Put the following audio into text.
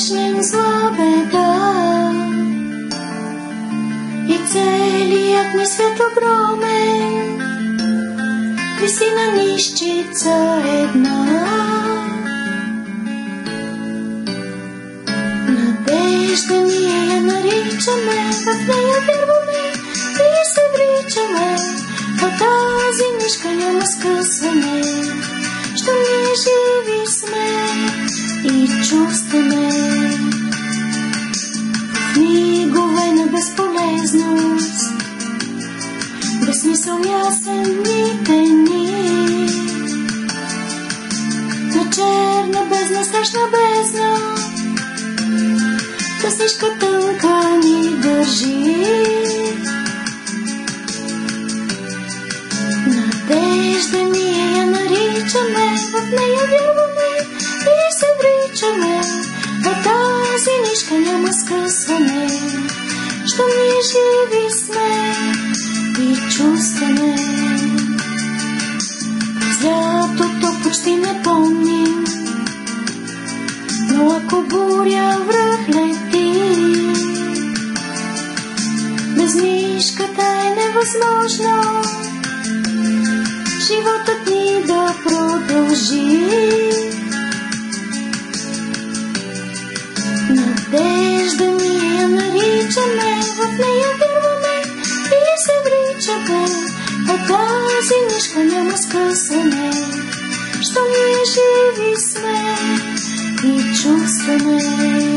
срещнем зла беда и целият ни свят огромен виси на нищица една. Надежда ние я наричаме, в нея вярваме и се вричаме, по тази нишка няма скъсване, що ние живи сме и чувстваме. В мигове на безполезност, без смисъл ясен ни, на черна бездна, страшна бездна, късничка тънка ни държи. Надежда ние я наричаме, в нея вярваме и се вричаме, по тази нишка няма скъсване, що ние живи сме и чувстваме. През лятото почти не помним, но ако буря връх лети, без нишката е невъзможно животът ни да продължи. Надежда ние я наричаме, в нея вярваме и се вричаме, по тази нишка няма скъсване, що ние живи сме и чувстваме.